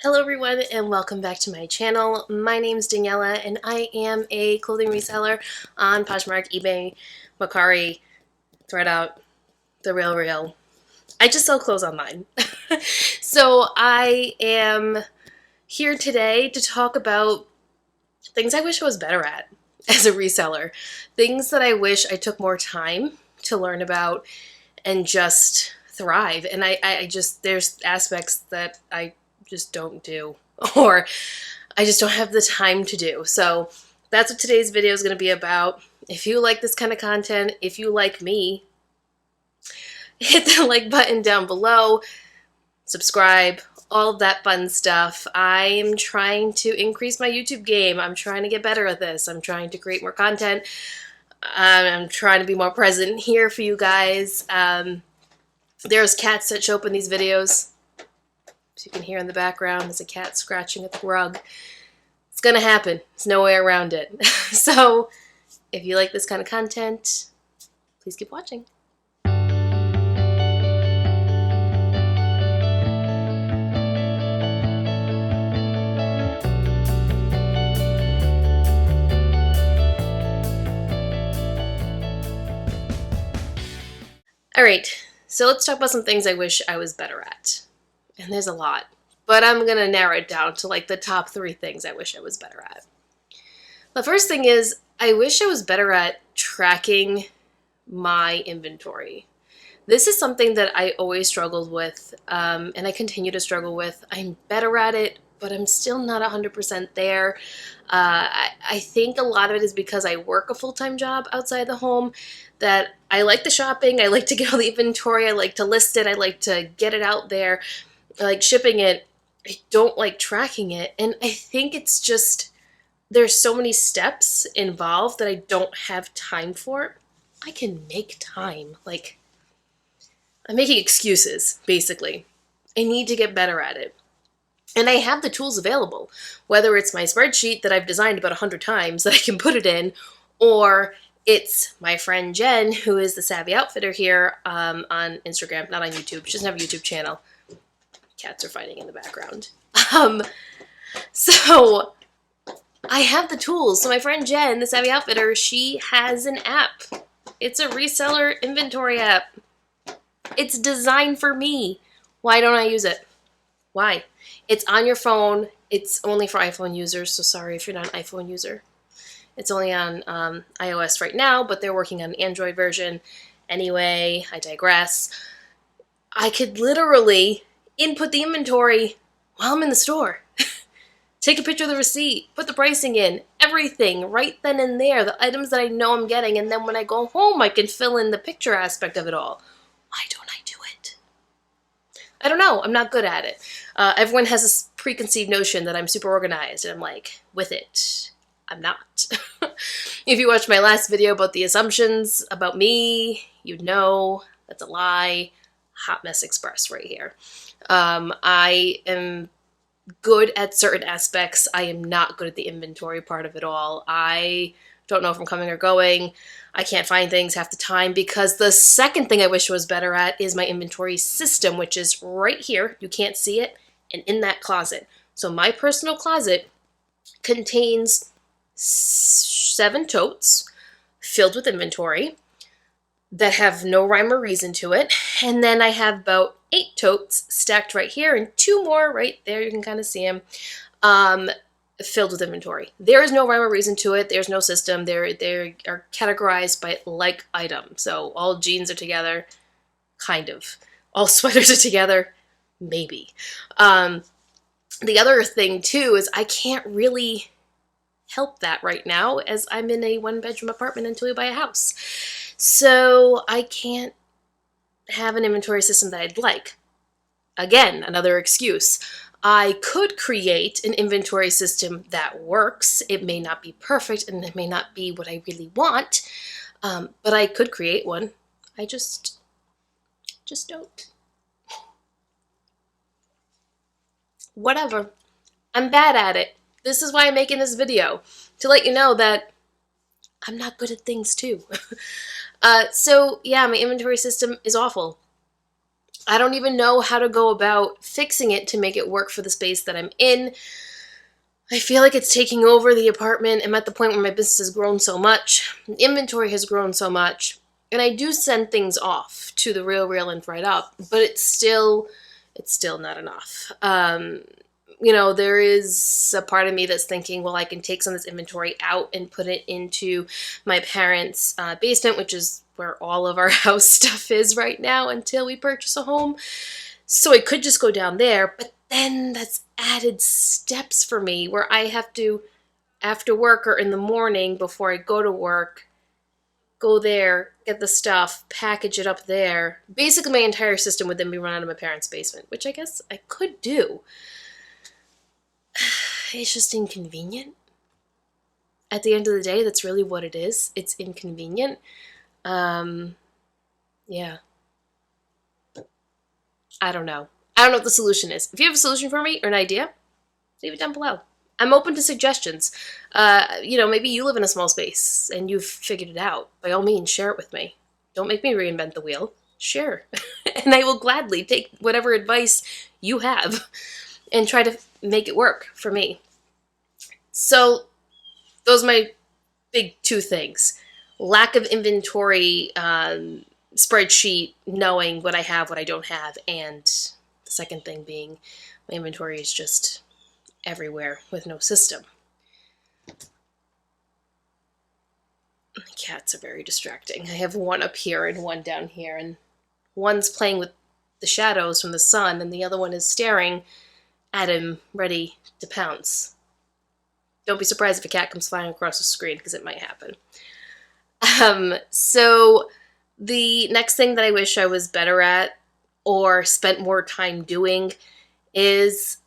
Hello everyone and welcome back to my channel. My name's Daniela and I am a clothing reseller on Poshmark, eBay, Mercari, ThreadOut, The RealReal. I just sell clothes online. So I am here today to talk about things I wish I was better at as a reseller. Things that I wish I took more time to learn about and just thrive. And there's aspects that I just don't do, or I just don't have the time to do. So that's what today's video is going to be about. If you like this kind of content, if you like me, hit the like button down below, subscribe, all of that fun stuff. I'm trying to increase my YouTube game. I'm trying to get better at this. I'm trying to create more content. I'm trying to be more present here for you guys. There's cats that show up in these videos. As you can hear in the background, there's a cat scratching at the rug. It's gonna happen. There's no way around it. So if you like this kind of content, please keep watching. Alright, so let's talk about some things I wish I was better at. And there's a lot, but I'm gonna narrow it down to like the top 3 things I wish I was better at. The first thing is I wish I was better at tracking my inventory. This is something that I always struggled with, and I continue to struggle with. I'm better at it, but I'm still not 100% there. I think a lot of it is because I work a full-time job outside the home, that I like the shopping, I like to get all the inventory, I like to list it, I like to get it out there, I like shipping it. I don't like tracking it, and I think it's just there's so many steps involved that I don't have time for. I can make time. Like, I'm making excuses, basically. I need to get better at it. And I have the tools available, whether it's my spreadsheet that I've designed about 100 times that I can put it in, or it's my friend Jen, who is the Savvy Outfitter here on Instagram, not on YouTube. She doesn't have a YouTube channel. Cats are fighting in the background. So I have the tools. So my friend Jen, the Savvy Outfitter, she has an app. It's a reseller inventory app. It's designed for me. Why don't I use it? Why? It's on your phone. It's only for iPhone users, so sorry if you're not an iPhone user. It's only on iOS right now, but they're working on an Android version. Anyway, I digress. I could literally input the inventory while I'm in the store. Take a picture of the receipt, put the pricing in, everything right then and there, the items that I know I'm getting, and then when I go home, I can fill in the picture aspect of it all. Why don't I do it? I don't know. I'm not good at it. Everyone has this preconceived notion that I'm super organized, and I'm like, with it. I'm not. If you watched my last video about the assumptions about me, you'd know that's a lie. Hot Mess Express right here. I am good at certain aspects. I am not good at the inventory part of it all. I don't know if I'm coming or going. I can't find things half the time because the second thing I wish I was better at is my inventory system, which is right here. You can't see it, and in that closet. So my personal closet contains 7 totes filled with inventory that have no rhyme or reason to it. And then I have about 8 totes stacked right here and 2 more right there. You can kind of see them filled with inventory. There is no rhyme or reason to it. There's no system. They are categorized by like item. So all jeans are together, kind of. All sweaters are together, maybe. The other thing too is I can't really help that right now as I'm in a 1-bedroom apartment until we buy a house. So I can't have an inventory system that I'd like. Again, another excuse. I could create an inventory system that works. It may not be perfect and it may not be what I really want, but I could create one. I just don't. Whatever. I'm bad at it. This is why I'm making this video, to let you know that I'm not good at things too. So yeah, my inventory system is awful. I don't even know how to go about fixing it to make it work for the space that I'm in. I feel like it's taking over the apartment. I'm at the point where my business has grown so much. The inventory has grown so much. And I do send things off to the Real and Right Up, but it's still not enough. There is a part of me that's thinking, well, I can take some of this inventory out and put it into my parents' basement, which is where all of our house stuff is right now until we purchase a home. So I could just go down there, but then that's added steps for me where I have to, after work or in the morning before I go to work, go there, get the stuff, package it up there. Basically, my entire system would then be run out of my parents' basement, which I guess I could do. It's just inconvenient. At the end of the day, that's really what it is. It's inconvenient. Yeah. I don't know. I don't know what the solution is. If you have a solution for me or an idea, leave it down below. I'm open to suggestions. Maybe you live in a small space and you've figured it out. By all means, share it with me. Don't make me reinvent the wheel. Share. And I will gladly take whatever advice you have and try to make it work for me. So those are my big two things. Lack of inventory spreadsheet, knowing what I have, what I don't have, and the second thing being my inventory is just everywhere with no system. The cats are very distracting. I have one up here and one down here, and one's playing with the shadows from the sun, and the other one is staring at him, ready to pounce. Don't be surprised if a cat comes flying across the screen, because it might happen. So the next thing that I wish I was better at or spent more time doing is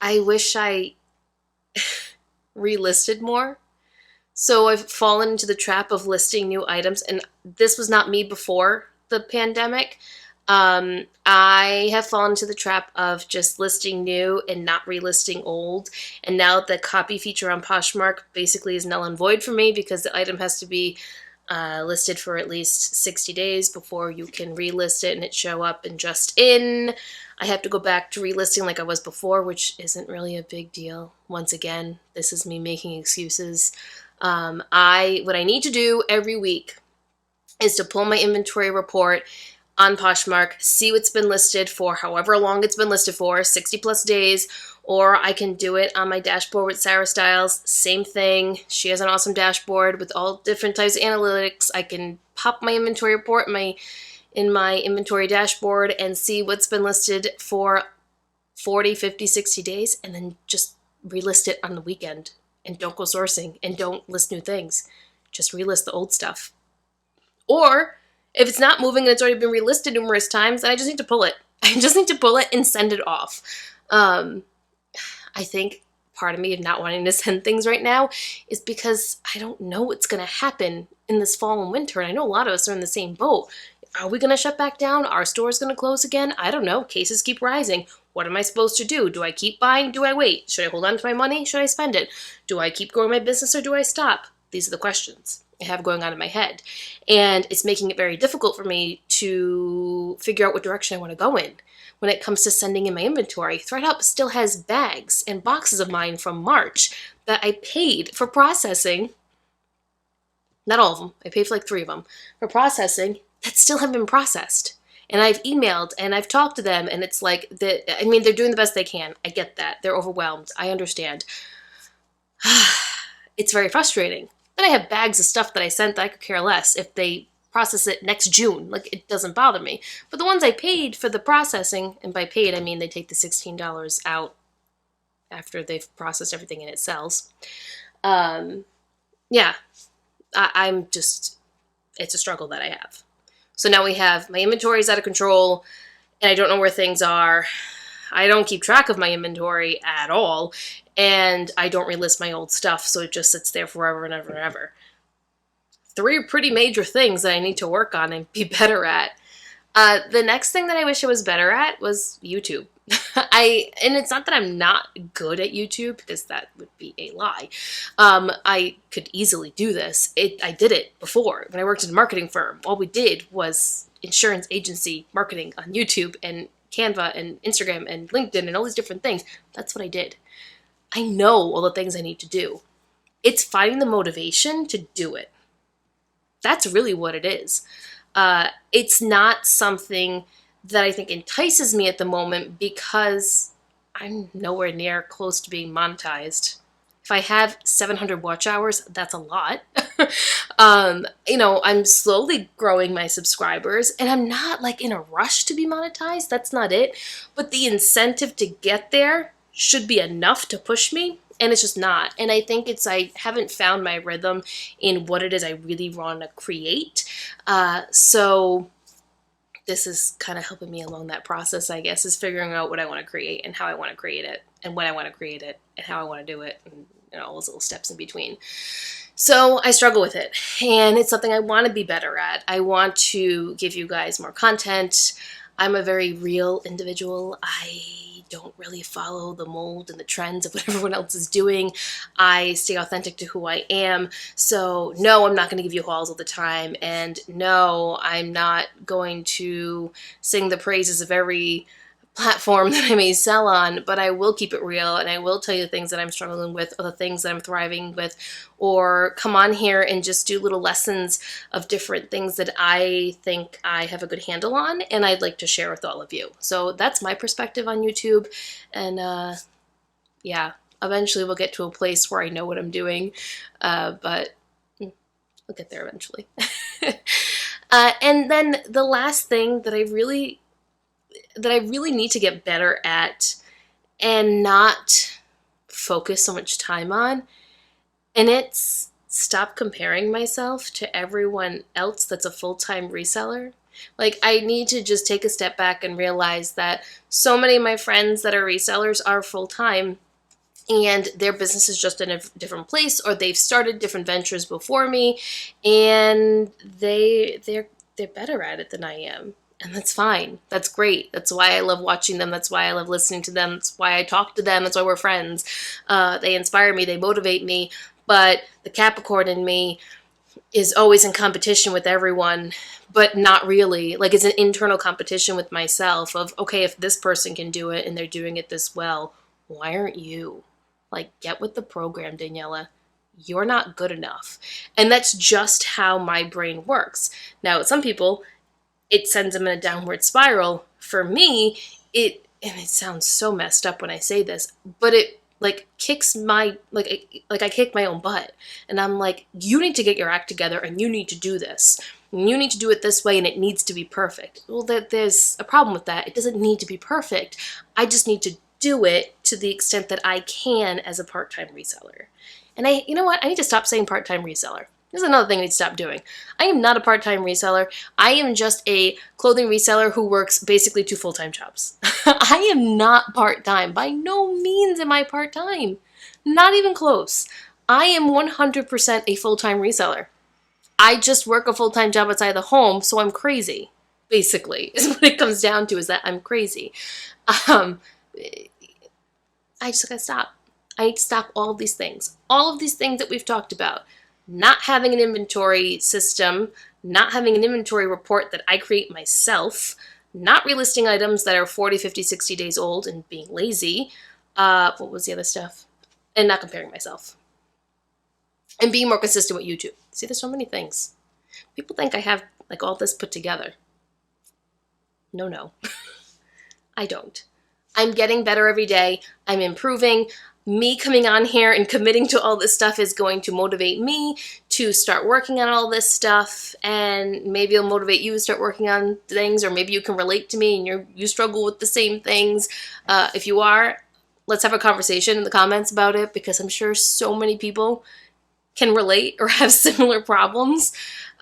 I wish I relisted more. So I've fallen into the trap of listing new items, and this was not me before the pandemic. I have fallen into the trap of just listing new and not relisting old. And now the copy feature on Poshmark basically is null and void for me because the item has to be listed for at least 60 days before you can relist it and it show up in Just In. I have to go back to relisting like I was before, which isn't really a big deal. Once again, this is me making excuses. What I need to do every week is to pull my inventory report on Poshmark, see what's been listed for however long it's been listed for, 60 plus days, or I can do it on my dashboard with Sarah Styles. Same thing. She has an awesome dashboard with all different types of analytics. I can pop my inventory report in my inventory dashboard and see what's been listed for 40, 50, 60 days, and then just relist it on the weekend. And don't go sourcing and don't list new things. Just relist the old stuff. Or if it's not moving and it's already been relisted numerous times, then I just need to pull it. I just need to pull it and send it off. I think part of me of not wanting to send things right now is because I don't know what's going to happen in this fall and winter. And I know a lot of us are in the same boat. Are we going to shut back down? Are stores going to close again? I don't know. Cases keep rising. What am I supposed to do? Do I keep buying? Do I wait? Should I hold on to my money? Should I spend it? Do I keep growing my business or do I stop? These are the questions I have going on in my head. And it's making it very difficult for me to figure out what direction I want to go in when it comes to sending in my inventory. ThredUp still has bags and boxes of mine from March that I paid for processing. Not all of them. I paid for like 3 of them for processing that still haven't been processed. And I've emailed and I've talked to them, and it's like they're doing the best they can. I get that. They're overwhelmed. I understand. It's very frustrating. Then I have bags of stuff that I sent that I could care less if they process it next June. Like, it doesn't bother me. But the ones I paid for the processing, and by paid I mean they take the $16 out after they've processed everything and it sells. Yeah, I'm just, it's a struggle that I have. So now we have, my inventory is out of control, and I don't know where things are. I don't keep track of my inventory at all, and I don't relist my old stuff, so it just sits there forever and ever and ever. 3 pretty major things that I need to work on and be better at. The next thing that I wish I was better at was YouTube. And it's not that I'm not good at YouTube, because that would be a lie. I could easily do this. I did it before when I worked in a marketing firm. All we did was insurance agency marketing on YouTube and Canva and Instagram and LinkedIn and all these different things. That's what I did. I know all the things I need to do. It's finding the motivation to do it. That's really what it is. It's not something that I think entices me at the moment because I'm nowhere near close to being monetized. If I have 700 watch hours, that's a lot. I'm slowly growing my subscribers, and I'm not like in a rush to be monetized. That's not it. But the incentive to get there should be enough to push me, and it's just not. And I think I haven't found my rhythm in what it is I really want to create. So this is kind of helping me along that process, I guess, is figuring out what I want to create and how I want to create it and when I want to create it and how I want to do it and all those little steps in between. So I struggle with it, and it's something I want to be better at. I want to give you guys more content. I'm a very real individual. I don't really follow the mold and the trends of what everyone else is doing. I stay authentic to who I am. So no, I'm not going to give you hauls all the time. And no, I'm not going to sing the praises of every platform that I may sell on, but I will keep it real, and I will tell you the things that I'm struggling with or the things that I'm thriving with, or come on here and just do little lessons of different things that I think I have a good handle on and I'd like to share with all of you. So that's my perspective on YouTube, and yeah, eventually we'll get to a place where I know what I'm doing, but we'll get there eventually. And then the last thing that I really need to get better at and not focus so much time on, and it's stop comparing myself to everyone else that's a full-time reseller. Like, I need to just take a step back and realize that so many of my friends that are resellers are full-time, and their business is just in a different place, or they've started different ventures before me, and they're better at it than I am. And that's fine. That's great. That's why I love watching them. That's why I love listening to them. That's why I talk to them. That's why we're friends. They inspire me. They motivate me. But the Capricorn in me is always in competition with everyone, but not really. Like, it's an internal competition with myself of, okay, if this person can do it and they're doing it this well, why aren't you? Like, get with the program, Daniela. You're not good enough. And that's just how my brain works. Now, some people, it sends them in a downward spiral. For me, and it sounds so messed up when I say this, but it like kicks my, I kick my own butt. And I'm like, you need to get your act together and you need to do this. And you need to do it this way and it needs to be perfect. Well, there's a problem with that. It doesn't need to be perfect. I just need to do it to the extent that I can as a part-time reseller. And you know what? I need to stop saying part-time reseller. This is another thing I need to stop doing. I am not a part-time reseller. I am just a clothing reseller who works basically 2 full-time jobs. I am not part-time. By no means am I part-time. Not even close. I am 100% a full-time reseller. I just work a full-time job outside the home, so I'm crazy, basically, is what it comes down to, is that I'm crazy. I just gotta stop. I need to stop all of these things. All of these things that we've talked about. Not having an inventory system, not having an inventory report that I create myself, not relisting items that are 40, 50, 60 days old and being lazy. What was the other stuff? And not comparing myself. And being more consistent with YouTube. See, there's so many things. People think I have like all this put together. No. I don't. I'm getting better every day. I'm improving. Me coming on here and committing to all this stuff is going to motivate me to start working on all this stuff, and maybe it'll motivate you to start working on things, or maybe you can relate to me and you struggle with the same things. If you are, let's have a conversation in the comments about it, because I'm sure so many people can relate or have similar problems.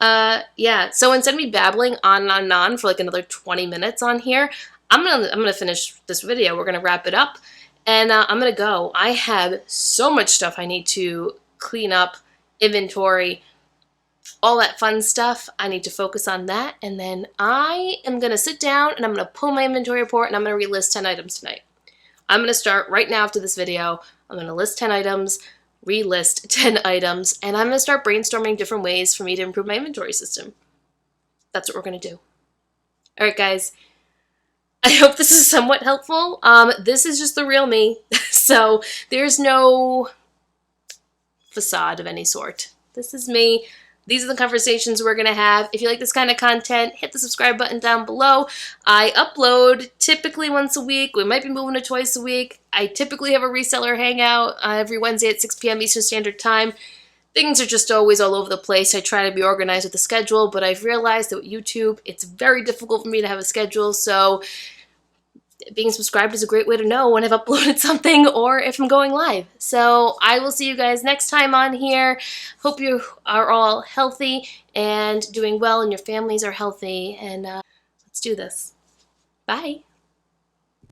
Yeah, so instead of me babbling on and on for like another 20 minutes on here, I'm gonna finish this video. We're gonna wrap it up. And I'm going to go. I have so much stuff I need to clean up, inventory, all that fun stuff. I need to focus on that. And then I am going to sit down and I'm going to pull my inventory report and I'm going to relist 10 items tonight. I'm going to start right now after this video. I'm going to list 10 items, relist 10 items, and I'm going to start brainstorming different ways for me to improve my inventory system. That's what we're going to do. All right, guys. I hope this is somewhat helpful. This is just the real me. So there's no facade of any sort. This is me. These are the conversations we're going to have. If you like this kind of content, hit the subscribe button down below. I upload typically once a week. We might be moving to twice a week. I typically have a reseller hangout every Wednesday at 6 p.m. Eastern Standard Time. Things are just always all over the place. I try to be organized with the schedule, but I've realized that with YouTube, it's very difficult for me to have a schedule, so being subscribed is a great way to know when I've uploaded something or if I'm going live. So I will see you guys next time on here. Hope you are all healthy and doing well and your families are healthy. And let's do this. Bye.